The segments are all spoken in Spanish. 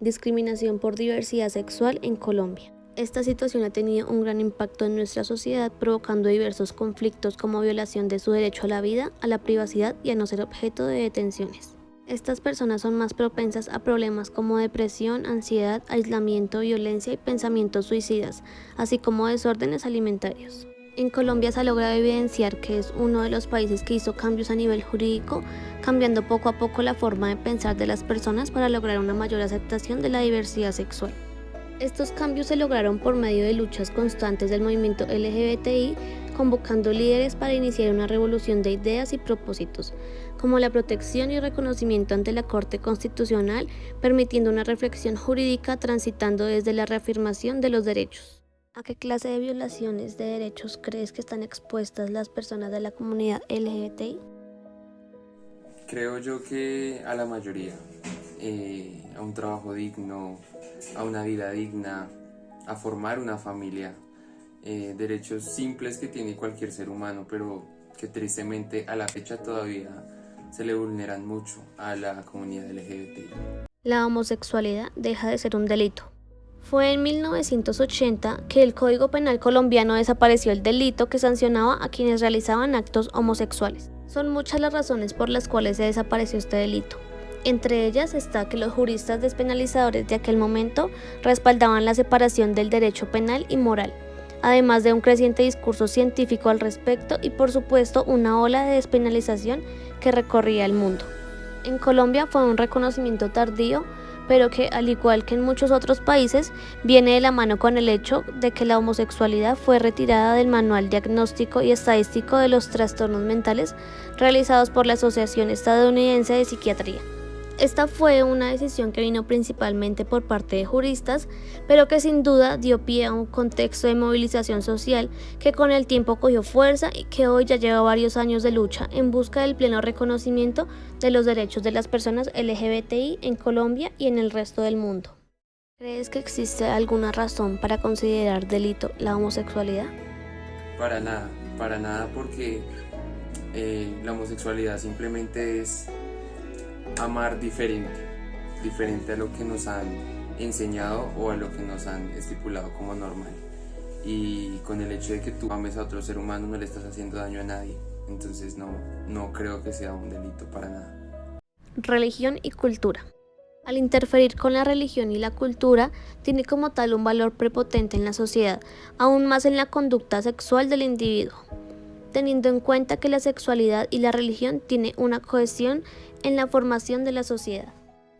Discriminación por diversidad sexual en Colombia. Esta situación ha tenido un gran impacto en nuestra sociedad, provocando diversos conflictos como violación de su derecho a la vida, a la privacidad y a no ser objeto de detenciones. Estas personas son más propensas a problemas como depresión, ansiedad, aislamiento, violencia y pensamientos suicidas, así como desórdenes alimentarios. En Colombia se ha logrado evidenciar que es uno de los países que hizo cambios a nivel jurídico, cambiando poco a poco la forma de pensar de las personas para lograr una mayor aceptación de la diversidad sexual. Estos cambios se lograron por medio de luchas constantes del movimiento LGBTI, convocando líderes para iniciar una revolución de ideas y propósitos, como la protección y reconocimiento ante la Corte Constitucional, permitiendo una reflexión jurídica transitando desde la reafirmación de los derechos. ¿A qué clase de violaciones de derechos crees que están expuestas las personas de la comunidad LGBTI? Creo yo que a la mayoría, a un trabajo digno, a una vida digna, a formar una familia, derechos simples que tiene cualquier ser humano, pero que tristemente a la fecha todavía se le vulneran mucho a la comunidad LGBTI. La homosexualidad deja de ser un delito. Fue en 1980 que el Código Penal colombiano desapareció el delito que sancionaba a quienes realizaban actos homosexuales. Son muchas las razones por las cuales se desapareció este delito. Entre ellas está que los juristas despenalizadores de aquel momento respaldaban la separación del derecho penal y moral, además de un creciente discurso científico al respecto y por supuesto una ola de despenalización que recorría el mundo. En Colombia fue un reconocimiento tardío, pero que, al igual que en muchos otros países, viene de la mano con el hecho de que la homosexualidad fue retirada del Manual Diagnóstico y Estadístico de los Trastornos Mentales realizados por la Asociación Estadounidense de Psiquiatría. Esta fue una decisión que vino principalmente por parte de juristas, pero que sin duda dio pie a un contexto de movilización social que con el tiempo cogió fuerza y que hoy ya lleva varios años de lucha en busca del pleno reconocimiento de los derechos de las personas LGBTI en Colombia y en el resto del mundo. ¿Crees que existe alguna razón para considerar delito la homosexualidad? Para nada porque la homosexualidad simplemente es amar diferente a lo que nos han enseñado o a lo que nos han estipulado como normal. Y con el hecho de que tú ames a otro ser humano no le estás haciendo daño a nadie. Entonces no creo que sea un delito para nada. Religión y cultura. Al interferir con la religión y la cultura, tiene como tal un valor prepotente en la sociedad, aún más en la conducta sexual del individuo, teniendo en cuenta que la sexualidad y la religión tienen una cohesión en la formación de la sociedad.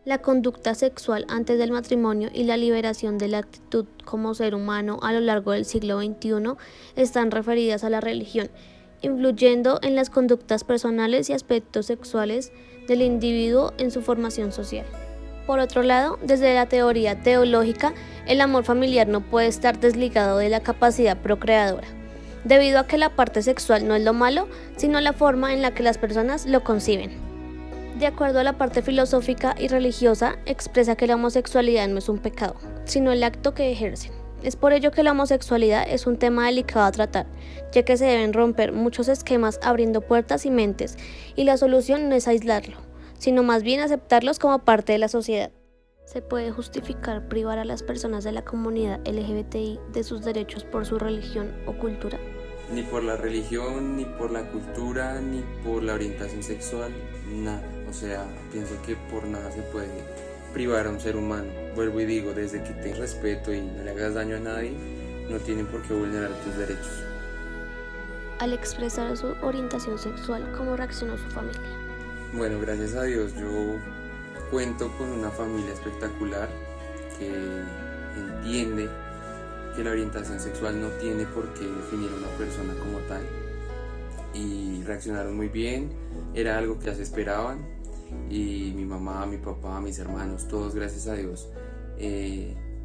La conducta sexual antes del matrimonio y la liberación de la actitud como ser humano a lo largo del siglo XXI están referidas a la religión, influyendo en las conductas personales y aspectos sexuales del individuo en su formación social. Por otro lado, desde la teoría teológica, el amor familiar no puede estar desligado de la capacidad procreadora, debido a que la parte sexual no es lo malo, sino la forma en la que las personas lo conciben. De acuerdo a la parte filosófica y religiosa, expresa que la homosexualidad no es un pecado, sino el acto que ejercen. Es por ello que la homosexualidad es un tema delicado a tratar, ya que se deben romper muchos esquemas abriendo puertas y mentes, y la solución no es aislarlo, sino más bien aceptarlos como parte de la sociedad. ¿Se puede justificar privar a las personas de la comunidad LGBTI de sus derechos por su religión o cultura? Ni por la religión, ni por la cultura, ni por la orientación sexual, nada. O sea, pienso que por nada se puede privar a un ser humano. Vuelvo y digo, desde que tengas respeto y no le hagas daño a nadie, no tienen por qué vulnerar tus derechos. Al expresar su orientación sexual, ¿cómo reaccionó su familia? Bueno, gracias a Dios yo cuento con una familia espectacular que entiende que la orientación sexual no tiene por qué definir a una persona como tal, y reaccionaron muy bien, era algo que ya se esperaban, y mi mamá, mi papá, mis hermanos, todos gracias a Dios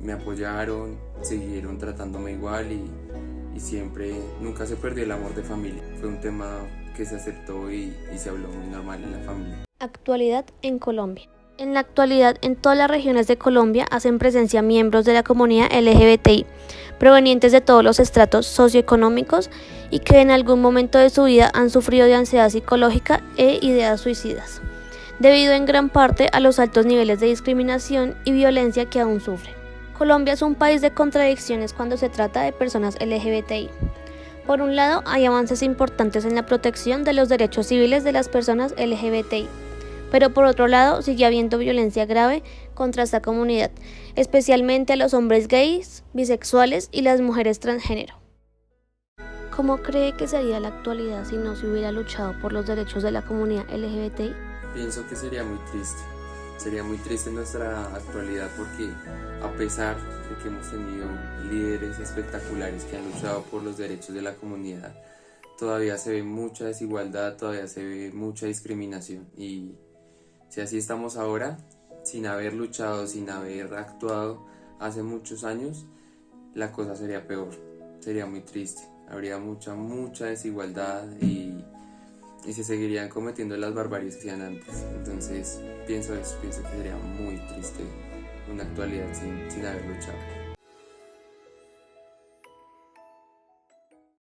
me apoyaron, siguieron tratándome igual y siempre, nunca se perdió el amor de familia. Fue un tema que se aceptó y se habló muy normal en la familia. Actualidad en Colombia. En la actualidad, en todas las regiones de Colombia hacen presencia miembros de la comunidad LGBTI, provenientes de todos los estratos socioeconómicos y que en algún momento de su vida han sufrido de ansiedad psicológica e ideas suicidas. debido en gran parte a los altos niveles de discriminación y violencia que aún sufren. Colombia es un país de contradicciones cuando se trata de personas LGBTI. Por un lado, hay avances importantes en la protección de los derechos civiles de las personas LGBTI, pero por otro lado sigue habiendo violencia grave contra esta comunidad, especialmente a los hombres gays, bisexuales y las mujeres transgénero. ¿Cómo cree que sería la actualidad si no se hubiera luchado por los derechos de la comunidad LGBTI? Pienso que sería muy triste. Sería muy triste nuestra actualidad porque a pesar de que hemos tenido líderes espectaculares que han luchado por los derechos de la comunidad, todavía se ve mucha desigualdad, todavía se ve mucha discriminación. Y si así estamos ahora, sin haber luchado, sin haber actuado hace muchos años, la cosa sería peor, sería muy triste. Habría mucha desigualdad y se seguirían cometiendo las barbaries que hacían antes. Entonces pienso que sería muy triste una actualidad sin haber luchado.